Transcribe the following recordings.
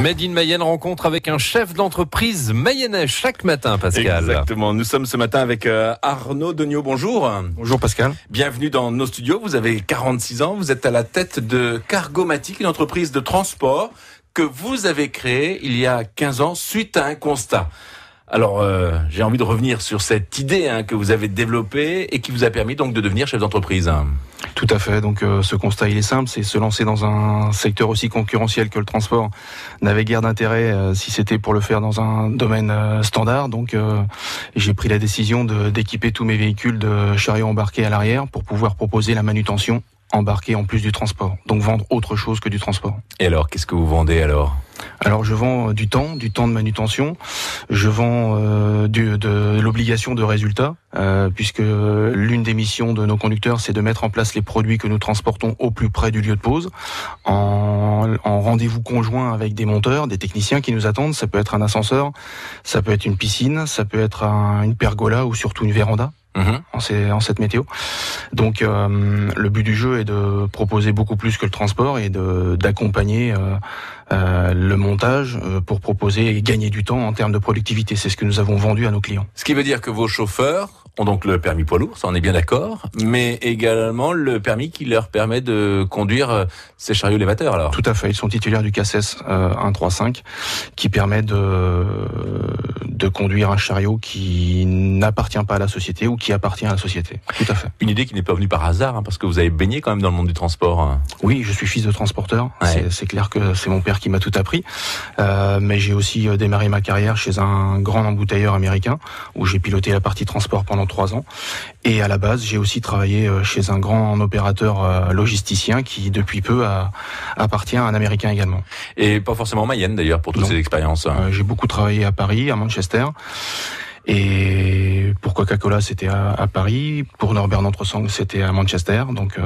Made in Mayenne rencontre avec un chef d'entreprise mayennais chaque matin, Pascal. Exactement. Nous sommes ce matin avec Arnaud Degnaud. Bonjour. Bonjour Pascal. Bienvenue dans nos studios. Vous avez 46 ans. Vous êtes à la tête de Cargomatic, une entreprise de transport que vous avez créée il y a 15 ans suite à un constat. Alors, j'ai envie de revenir sur cette idée que vous avez développée et qui vous a permis donc de devenir chef d'entreprise. Tout à fait. Donc, ce constat, il est simple, c'est se lancer dans un secteur aussi concurrentiel que le transport n'avait guère d'intérêt si c'était pour le faire dans un domaine standard. Donc, j'ai pris la décision d'équiper tous mes véhicules de chariots embarqués à l'arrière pour pouvoir proposer la manutention embarquée en plus du transport. Donc, vendre autre chose que du transport. Et alors, qu'est-ce que vous vendez alors ? Alors je vends du temps de manutention, je vends de l'obligation de résultat, puisque l'une des missions de nos conducteurs, c'est de mettre en place les produits que nous transportons au plus près du lieu de pause, en rendez-vous conjoint avec des monteurs, des techniciens qui nous attendent. Ça peut être un ascenseur, ça peut être une piscine, ça peut être une pergola ou surtout une véranda. En cette météo. Donc le but du jeu est de proposer beaucoup plus que le transport et d'accompagner le montage pour proposer et gagner du temps en termes de productivité. C'est ce que nous avons vendu à nos clients. Ce qui veut dire que vos chauffeurs ont donc le permis poids lourd, ça on est bien d'accord, mais également le permis qui leur permet de conduire ces chariots élévateurs alors. Tout à fait, ils sont titulaires du CACES 135 qui permet de conduire un chariot qui n'appartient pas à la société ou qui appartient à la société. Tout à fait. Une idée qui n'est pas venue par hasard, parce que vous avez baigné quand même dans le monde du transport. Oui, je suis fils de transporteur. Ouais. C'est clair que c'est mon père qui m'a tout appris. Mais j'ai aussi démarré ma carrière chez un grand embouteilleur américain où j'ai piloté la partie transport pendant 3 ans. Et à la base, j'ai aussi travaillé chez un grand opérateur logisticien qui, depuis peu, appartient à un Américain également. Et pas forcément en Mayenne d'ailleurs pour toutes ces expériences. J'ai beaucoup travaillé à Paris, à Manchester. Et pour Coca-Cola, c'était à Paris. Pour Norbert Nantresang, c'était à Manchester. Donc,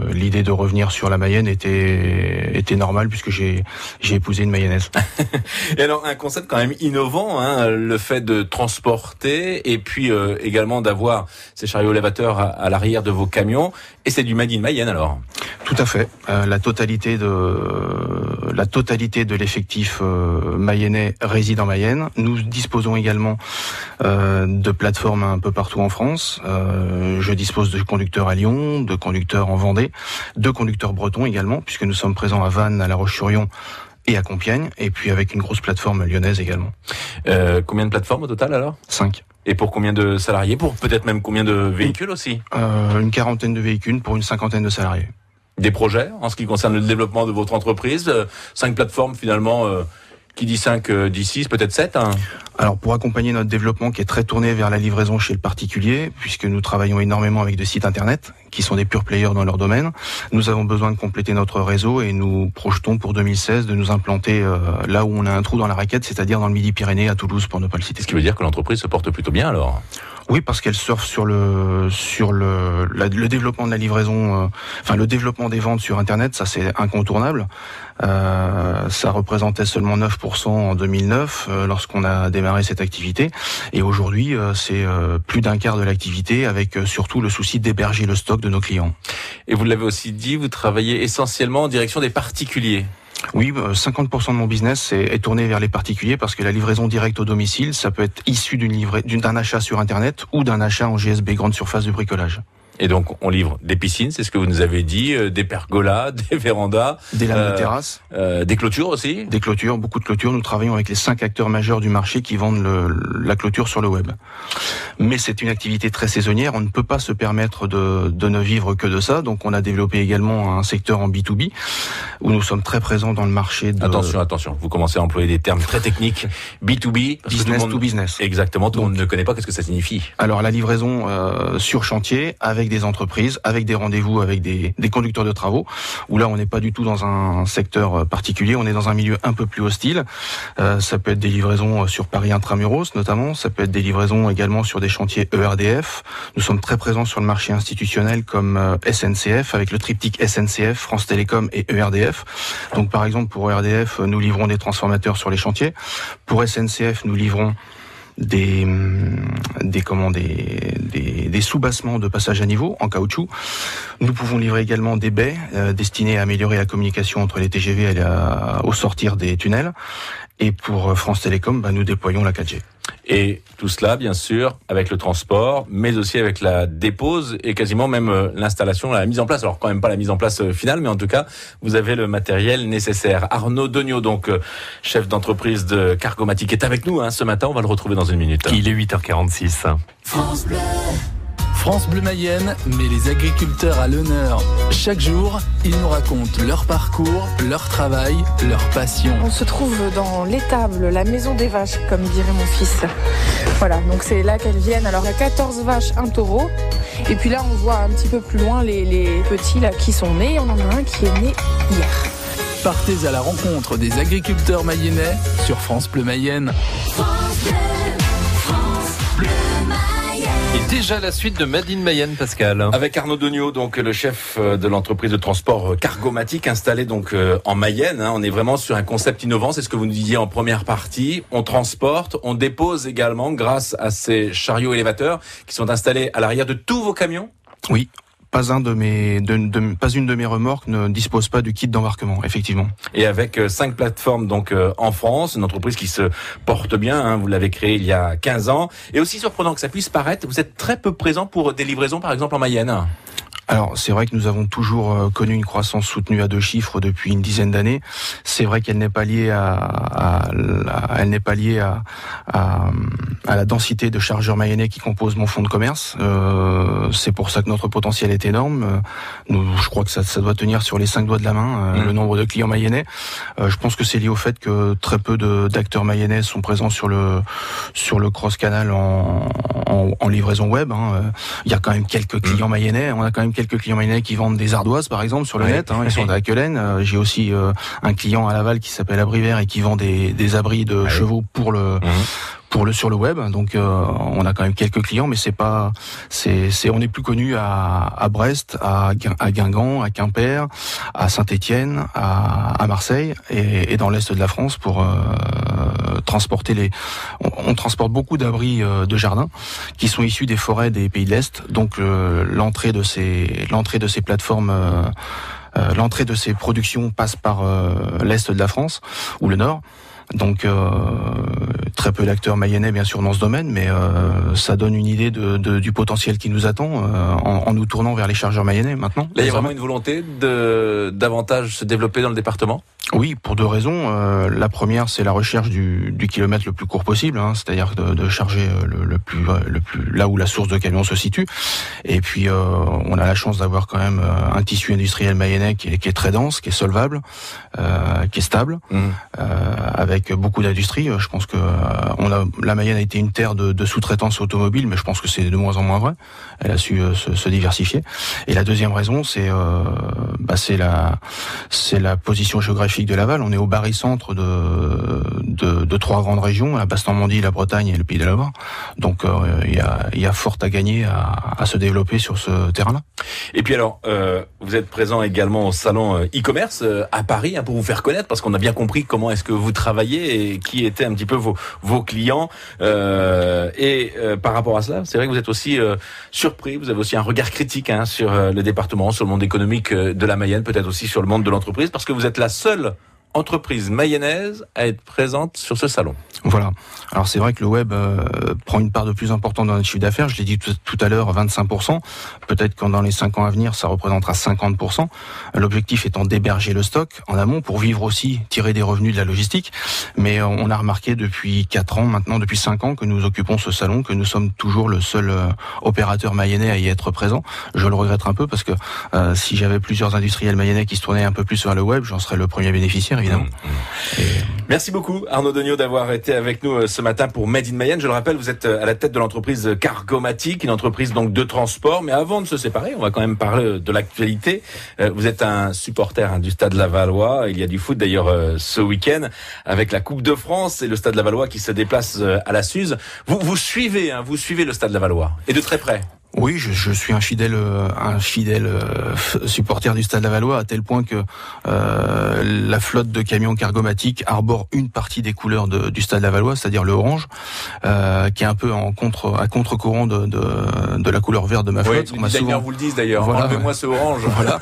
l'idée de revenir sur la Mayenne était normale puisque j'ai épousé une mayonnaise. Et alors, un concept quand même innovant, le fait de transporter et puis également d'avoir ces chariots élévateurs à l'arrière de vos camions. Et c'est du Made in Mayenne alors. Tout à fait. La totalité de l'effectif mayennais réside en Mayenne. Nous disposons également de plateformes un peu partout en France. Je dispose de conducteurs à Lyon, de conducteurs en Vendée, de conducteurs bretons également, puisque nous sommes présents à Vannes, à La Roche-sur-Yon et à Compiègne, et puis avec une grosse plateforme lyonnaise également. Combien de plateformes au total alors ? 5. Et pour combien de salariés ? Pour peut-être même combien de véhicules aussi ? Une quarantaine de véhicules pour une cinquantaine de salariés. Des projets en ce qui concerne le développement de votre entreprise ? 5 plateformes finalement, qui dit 5 dit 6, peut-être 7 Alors pour accompagner notre développement qui est très tourné vers la livraison chez le particulier, puisque nous travaillons énormément avec des sites internet qui sont des pure players dans leur domaine, nous avons besoin de compléter notre réseau et nous projetons pour 2016 de nous implanter là où on a un trou dans la raquette, c'est-à-dire dans le Midi-Pyrénées, à Toulouse pour ne pas le citer. Ce qui veut dire que l'entreprise se porte plutôt bien alors ? Oui, parce qu'elle surfe sur le développement de la livraison, le développement des ventes sur Internet, ça c'est incontournable. Ça représentait seulement 9% en 2009 lorsqu'on a démarré cette activité, et aujourd'hui c'est plus d'un quart de l'activité, avec surtout le souci d'héberger le stock de nos clients. Et vous l'avez aussi dit, vous travaillez essentiellement en direction des particuliers. Oui, 50% de mon business est tourné vers les particuliers parce que la livraison directe au domicile, ça peut être issu d'un achat sur Internet ou d'un achat en GSB, grande surface de bricolage. Et donc, on livre des piscines, c'est ce que vous nous avez dit, des pergolas, des vérandas. Des lames de terrasse. Des clôtures aussi. Des clôtures, beaucoup de clôtures. Nous travaillons avec les 5 acteurs majeurs du marché qui vendent la clôture sur le web. Mais c'est une activité très saisonnière, on ne peut pas se permettre de ne vivre que de ça. Donc on a développé également un secteur en B2B, où nous sommes très présents dans le marché de... Attention, vous commencez à employer des termes très techniques. B2B. Business to business. Exactement, tout le monde ne connaît pas, qu'est-ce que ça signifie ? Alors la livraison sur chantier, avec des entreprises, avec des rendez-vous, avec des conducteurs de travaux, où là on n'est pas du tout dans un secteur particulier, on est dans un milieu un peu plus hostile. Ça peut être des livraisons sur Paris Intramuros notamment, ça peut être des livraisons également sur des chantiers ERDF. Nous sommes très présents sur le marché institutionnel comme SNCF, avec le triptyque SNCF, France Télécom et ERDF. Donc par exemple pour ERDF, nous livrons des transformateurs sur les chantiers. Pour SNCF, nous livrons des sous-bassements de passage à niveau en caoutchouc. Nous pouvons livrer également des baies destinées à améliorer la communication entre les TGV au sortir des tunnels. Et pour France Télécom, nous déployons la 4G. Et tout cela, bien sûr, avec le transport, mais aussi avec la dépose et quasiment même l'installation, la mise en place. Alors quand même pas la mise en place finale, mais en tout cas, vous avez le matériel nécessaire. Arnaud Degnaud, donc chef d'entreprise de Cargomatic, est avec nous ce matin. On va le retrouver dans une minute. Il est 8h46. France Bleu. France Bleu Mayenne met les agriculteurs à l'honneur. Chaque jour, ils nous racontent leur parcours, leur travail, leur passion. On se trouve dans l'étable, la maison des vaches, comme dirait mon fils. Voilà, donc c'est là qu'elles viennent. Alors il y a 14 vaches, un taureau. Et puis là, on voit un petit peu plus loin les petits là, qui sont nés. On en a un qui est né hier. Partez à la rencontre des agriculteurs mayennais sur France Bleu Mayenne. France Bleu Mayenne. Et déjà la suite de Made in Mayenne, Pascal. Avec Arnaud Degnaud, donc le chef de l'entreprise de transport Cargomatic, installé donc en Mayenne. On est vraiment sur un concept innovant, c'est ce que vous nous disiez en première partie. On transporte, on dépose également grâce à ces chariots élévateurs qui sont installés à l'arrière de tous vos camions. Oui. Pas une de mes remorques ne dispose pas du kit d'embarquement, effectivement. Et avec 5 plateformes donc en France, une entreprise qui se porte bien, vous l'avez créée il y a 15 ans. Et aussi surprenant que ça puisse paraître, vous êtes très peu présent pour des livraisons par exemple en Mayenne. Alors, c'est vrai que nous avons toujours connu une croissance soutenue à 2 chiffres depuis une dizaine d'années. C'est vrai qu'elle n'est pas liée à la densité de chargeurs mayennais qui composent mon fonds de commerce. C'est pour ça que notre potentiel est énorme. Je crois que ça doit tenir sur les 5 doigts de la main, le nombre de clients mayennais. Je pense que c'est lié au fait que très peu d'acteurs mayennais sont présents sur le cross-canal en livraison web. Il y a quand même quelques clients mayennais. On a quand même quelques clients mayennais qui vendent des ardoises, par exemple, sur le net. Ils sont à Quelen. J'ai aussi un client à Laval qui s'appelle Abrivert et qui vend des abris de chevaux sur le web. Donc on a quand même quelques clients, mais on est plus connu à Brest, à Guingamp, à Quimper, à Saint-Étienne, à Marseille et dans l'est de la France pour transporter on transporte beaucoup d'abris de jardin qui sont issus des forêts des pays de l'Est. Donc l'entrée de ces plateformes l'entrée de ces productions passe par l'est de la France ou le nord. Donc très peu d'acteurs mayennais bien sûr dans ce domaine, mais ça donne une idée du potentiel qui nous attend en nous tournant vers les chargeurs mayennais maintenant. Là, il y a vraiment une volonté de davantage se développer dans le département ? Oui, pour 2 raisons. La première, c'est la recherche du kilomètre le plus court possible, c'est-à-dire de charger le plus là où la source de camion se situe. Et puis on a la chance d'avoir quand même un tissu industriel mayennais qui est très dense, qui est solvable, qui est stable, avec beaucoup d'industrie. Je pense que la Mayenne a été une terre de sous-traitance automobile, mais je pense que c'est de moins en moins vrai. Elle a su se diversifier. Et la deuxième raison, c'est la position géographique de Laval. On est au barycentre de 3 grandes régions, la Basse-Normandie, la Bretagne et le Pays de la Loire. Donc il y a fort à gagner à se développer sur ce terrain-là. Et puis alors, vous êtes présent également au salon e-commerce à Paris pour vous faire connaître, parce qu'on a bien compris comment est-ce que vous travaillez et qui étaient un petit peu vos clients. Par rapport à cela, c'est vrai que vous êtes aussi surpris, vous avez aussi un regard critique sur le département, sur le monde économique de la Mayenne, peut-être aussi sur le monde de l'entreprise, parce que vous êtes la seule entreprise mayonnaise à être présente sur ce salon. Voilà. Alors c'est vrai que le web prend une part de plus importante dans notre chiffre d'affaires. Je l'ai dit tout à l'heure, 25%. Peut-être que dans les 5 ans à venir, ça représentera 50%. L'objectif étant d'héberger le stock en amont pour vivre aussi, tirer des revenus de la logistique. Mais on a remarqué depuis 4 ans, maintenant depuis 5 ans que nous occupons ce salon, que nous sommes toujours le seul opérateur mayennais à y être présent. Je le regrette un peu parce que si j'avais plusieurs industriels mayennais qui se tournaient un peu plus vers le web, j'en serais le premier bénéficiaire, évidemment. Merci beaucoup Arnaud Degnaud d'avoir été avec nous ce matin pour Made in Mayenne. Je le rappelle, vous êtes à la tête de l'entreprise Cargomatic, une entreprise donc de transport. Mais avant de se séparer, on va quand même parler de l'actualité. Vous êtes un supporter du Stade Lavallois. Il y a du foot d'ailleurs ce week-end avec la Coupe de France et le Stade Lavallois qui se déplace à la Suze. Vous suivez le Stade Lavallois et de très près. Oui, je suis un fidèle supporter du Stade Lavallois, à tel point que la flotte de camions Cargomatic arbore une partie des couleurs du Stade Lavallois, c'est-à-dire le orange, qui est un peu à contre-courant de la couleur verte de ma flotte. Oui, les designers vous le disent d'ailleurs. Voilà, enlevez-moi ce orange. Voilà.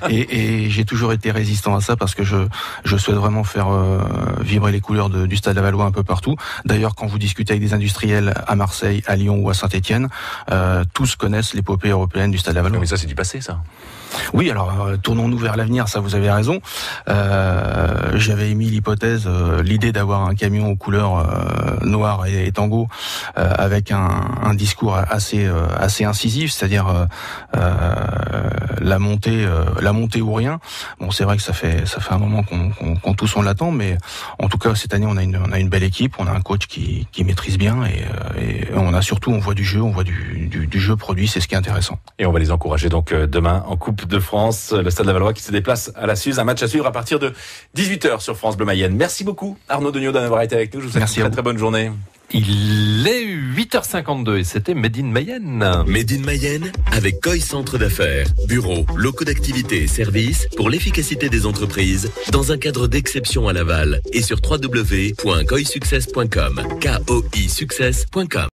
Et j'ai toujours été résistant à ça parce que je souhaite vraiment faire vibrer les couleurs du Stade Lavallois un peu partout. D'ailleurs, quand vous discutez avec des industriels à Marseille, à Lyon ou à Saint-Étienne, tous connaissent l'épopée européenne du Stade Lavallois. Mais ça, c'est du passé, ça. Oui, alors tournons-nous vers l'avenir, ça vous avez raison. J'avais émis l'idée d'avoir un camion aux couleurs noir et tango, avec un discours assez incisif, c'est-à-dire la montée ou rien. Bon, c'est vrai que ça fait un moment qu'on tous on l'attend, mais en tout cas cette année on a une belle équipe, on a un coach qui maîtrise bien et on voit du jeu, on voit du jeu produit, c'est ce qui est intéressant. Et on va les encourager donc demain en Coupe de France, le Stade Lavallois qui se déplace à la Suze, un match à suivre à partir de 18h sur France Bleu Mayenne. Merci beaucoup Arnaud Degnaud d'avoir été avec nous, je vous souhaite une très bonne journée. Il est 8h52 et c'était Made in Mayenne. Made in Mayenne avec Koi Centre d'affaires. Bureaux, locaux d'activité et services pour l'efficacité des entreprises dans un cadre d'exception à Laval et sur www.koisuccess.com. KOIsuccess.com.